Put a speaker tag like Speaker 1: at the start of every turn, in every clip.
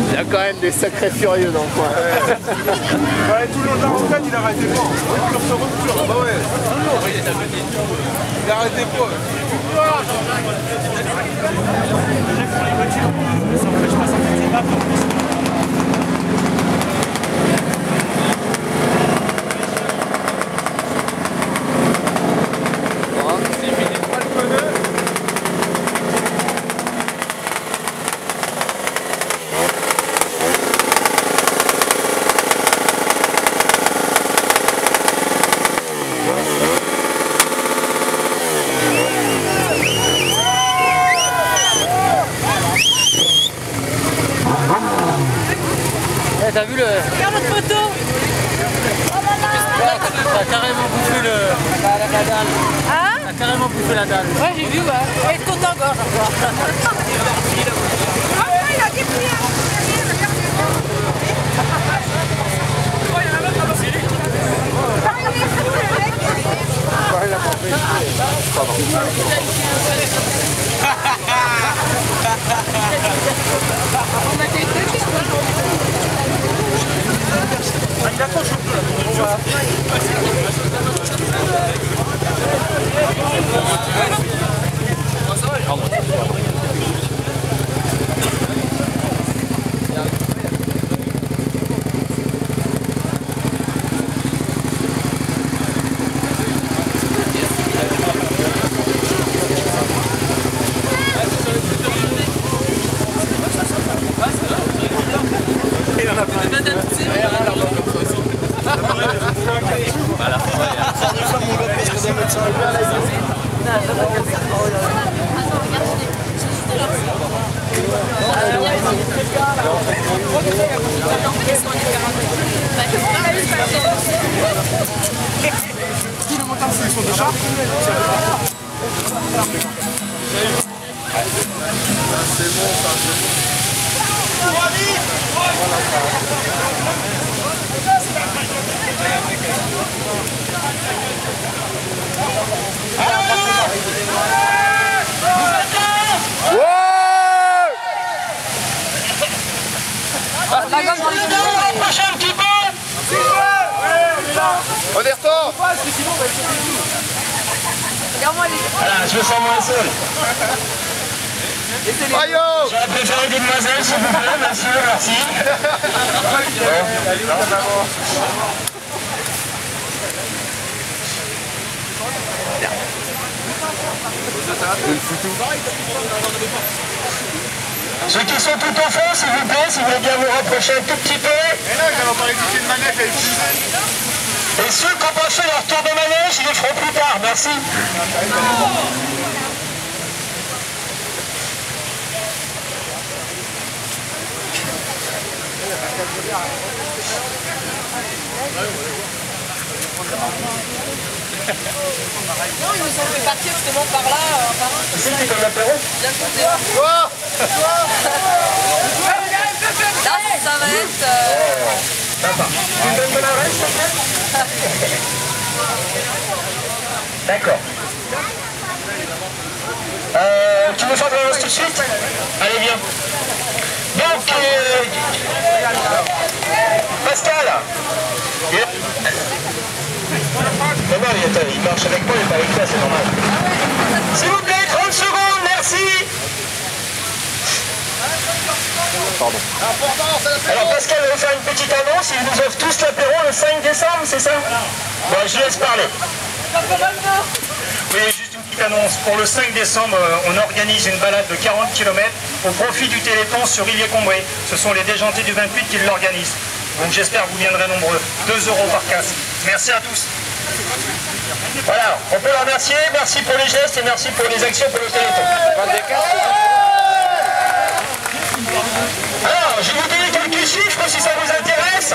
Speaker 1: Il y a quand même des sacrés furieux dans le coin.
Speaker 2: Ouais, tout le long de la rocade, il arrêtait pas. Rupture sur rupture. Bah ouais. Il arrêtait pas.
Speaker 3: T'as vu le... Regarde notre photo. T'as carrément bouffé le... la dalle. Hein? T'as carrément bouffé la dalle. Ouais, j'ai vu, ouais. Et le compte encore, je crois. Ah ouais, il a déplié. Oh, il y en a un autre là-bas, c'est lui.
Speaker 1: Il a pas fait. Pardon.
Speaker 2: Il accroche un peu là. Tous les montants sont déjà. C'est bon, ça, c'est bon.
Speaker 3: La gomme dans les deux.
Speaker 4: Approchez un petit peu.
Speaker 1: On y retourne.
Speaker 3: Regarde-moi les...
Speaker 4: Voilà, je me sens moins seul.
Speaker 1: Maillot.
Speaker 4: J'aurais préféré des demoiselles, s'il vous plaît, monsieur, merci. Ceux qui sont tout au fond, s'il vous plaît, si vous voulez bien vous rapprocher un tout petit peu.
Speaker 2: Et là, ils n'ont pas récupéré une manette avec
Speaker 4: Et ceux qui ont pas fait leur tour de manège, ils le feront plus tard, merci.
Speaker 3: Non, ils nous ont fait partir justement par là.
Speaker 4: Ici, c'est comme l'apéro.
Speaker 3: Bien côté. Là, ça va être...
Speaker 4: Sympa. Tu me donnes de la reste, d'accord. Tu veux faire de la reste tout de suite? Allez, viens. Donc, Pascal. Non, non, il marche avec moi, il n'est pas avec toi, c'est normal. S'il vous plaît, 30 secondes, merci.
Speaker 1: Pardon.
Speaker 4: Alors Pascal va faire une petite annonce, il nous offre tous l'apéro le 5 décembre, c'est ça? Bon, je laisse parler. Oui, juste une petite annonce. Pour le 5 décembre, on organise une balade de 40 km au profit du Téléthon sur Illier-Combré. Ce sont les déjantés du 28 qui l'organisent. Donc j'espère que vous viendrez nombreux. 2 € par casque. Merci à tous. Voilà, on peut le remercier. Merci pour les gestes et merci pour les actions pour le Téléthon. Alors, je vous donne quelques chiffres si ça vous intéresse.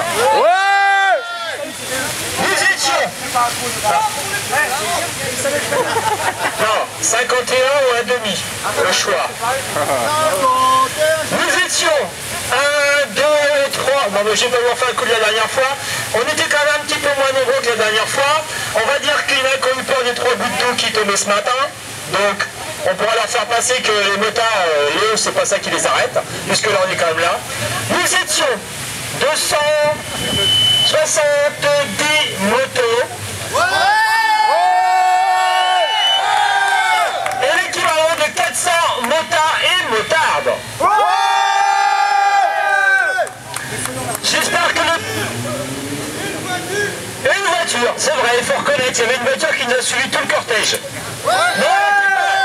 Speaker 4: Nous étions... Non, 51 ou un demi, le choix. Nous étions 1, 2, 3. Bon, mais je vais pas vous refaire le coup de la dernière fois. On était quand même un petit peu moins nombreux que la dernière fois. On va dire qu'il y en a qui ont eu peur des 3 gouttes d'eau qui tombaient ce matin. Donc, on pourra leur faire passer que les motards, l'eau, c'est pas ça qui les arrête, puisque là, on est quand même là. Nous étions 270 motos. Et l'équivalent de 400 motards et motardes. J'espère que Et une voiture, c'est vrai, il faut reconnaître, il y avait une voiture qui nous a suivi tout le cortège. Non,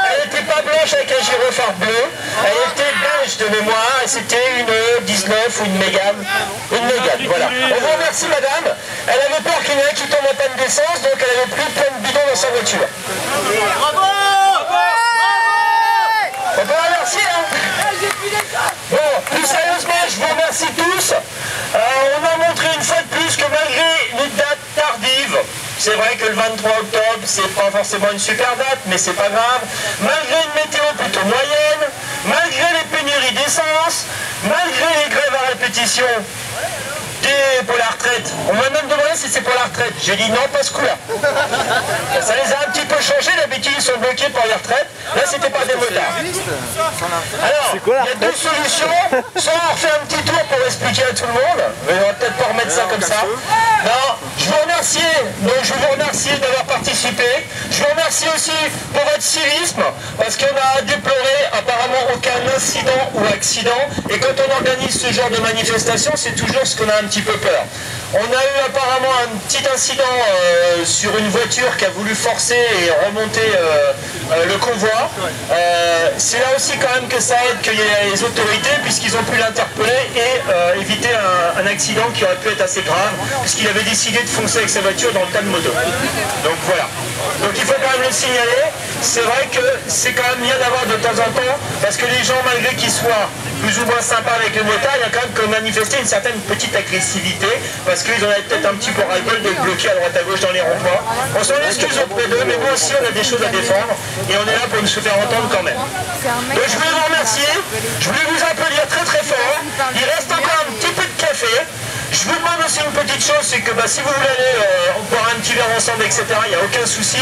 Speaker 4: elle n'était pas blanche avec un gyrophare bleu, elle était beige de mémoire, et c'était une 19 ou une Mégane. Une Mégane, voilà. On vous remercie madame, elle avait peur qu'il y en ait un qui tombe en panne d'essence, donc elle avait plus plein de bidons dans sa voiture.
Speaker 3: Bravo!
Speaker 4: On peut la remercier, hein? Bon, plus sérieusement, je vous remercie tous. On a montré une fois de plus que malgré les dates tardives, c'est vrai que le 23 octobre, c'est pas forcément une super date, mais c'est pas grave. Malgré une météo plutôt moyenne, malgré les pénuries d'essence, malgré les grèves à répétition pour la retraite. On m'a même demandé si c'est pour la retraite. J'ai dit non, pas ce coup-là. Ça les a un petit peu changé. D'habitude, ils sont bloqués pour les retraites. Là, c'était pas des motards. Alors, il y a 2 solutions. Soit on refait un petit tour pour expliquer à tout le monde. Mais on va peut-être pas remettre ça comme ça. Non, je vous remercie. Donc, je vous remercie d'avoir participé. Je vous remercie aussi pour votre civisme. Parce qu'on a déploré apparemment aucun incident ou accident. Et quand on organise ce genre de manifestation, c'est toujours ce qu'on a un petit peu peur. On a eu apparemment un petit incident sur une voiture qui a voulu forcer et remonter le convoi. C'est là aussi quand même que ça aide qu'il y ait les autorités puisqu'ils ont pu l'interpeller et éviter un accident qui aurait pu être assez grave puisqu'il avait décidé de foncer avec sa voiture dans le tas de moto. Donc voilà. Donc il faut quand même le signaler. C'est vrai que c'est quand même bien d'avoir de temps en temps parce que les gens, malgré qu'ils soient plus ou moins sympas avec les motards, il y a quand même que manifester une certaine petite agressivité parce qu'ils en avaient peut-être un petit peu ras-le-bol d'être bloqués à droite à gauche dans les ronds-points. On s'en excuse auprès d'eux, mais nous aussi on a des choses à défendre et on est là pour nous se faire entendre quand même. Donc je voulais vous remercier, je voulais vous applaudir très très fort. Il reste encore un petit peu de café. Je vous demande aussi une petite chose, c'est que si vous voulez aller boire un petit verre ensemble, etc., il n'y a aucun souci.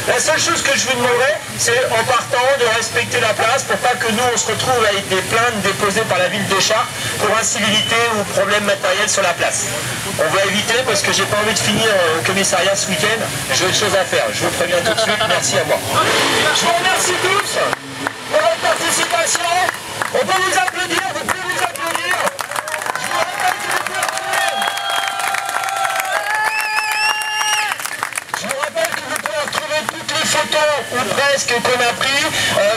Speaker 4: La seule chose que je vous demanderai, c'est en partant de respecter la place pour pas que nous on se retrouve avec des plaintes déposées par la ville de Chartres pour incivilité ou problème matériel sur la place. On va éviter parce que j'ai pas envie de finir au commissariat ce week-end, j'ai autre chose à faire. Je vous préviens tout de suite, merci à moi. Je vous remercie tous pour votre participation. On peut vous applaudir, vous pouvez vous applaudir. Je vous rappelle que vous pouvez retrouver toutes les photos, ou presque, qu'on a pris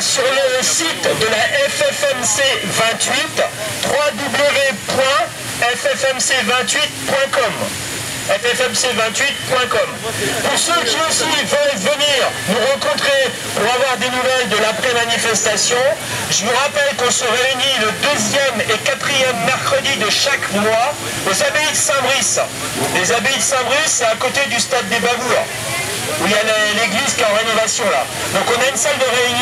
Speaker 4: sur le site de la FFMC 28, www.ffmc28.com. ffmc28.com. Pour ceux qui aussi veulent venir nous rencontrer pour avoir des nouvelles de l'après-manifestation, je vous rappelle qu'on se réunit le 2e et 4e mercredi de chaque mois aux abbayes de Saint-Brice. Les abbayes de Saint-Brice, c'est à côté du stade des Bagours, où il y a l'église qui est en rénovation là. Donc on a une salle de réunion,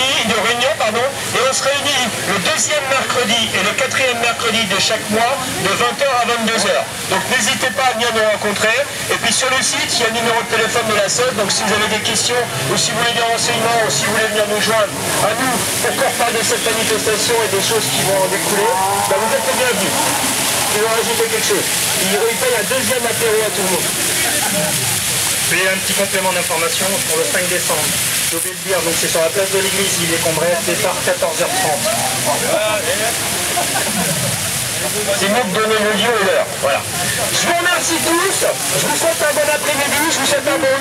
Speaker 4: et on se réunit le 2e mercredi et le 4e mercredi de chaque mois de 20h à 22h. Donc n'hésitez pas à venir nous rencontrer. Et puis sur le site, il y a le numéro de téléphone de la SOS, donc si vous avez des questions ou si vous voulez des renseignements ou si vous voulez venir nous joindre à nous pour qu'on reparle de cette manifestation et des choses qui vont en découler, vous êtes les bienvenus. Ils vont rajouter quelque chose. Ils payent un 2e apéro à tout le monde. Et un petit complément d'information pour le 5 décembre. J'ai oublié de dire, donc c'est sur la place de l'église, Illier-Combré, départ 14h30. C'est mieux de donner le lieu et l'heure. Voilà. Je vous remercie tous, je vous souhaite un bon après-midi, je vous souhaite un bon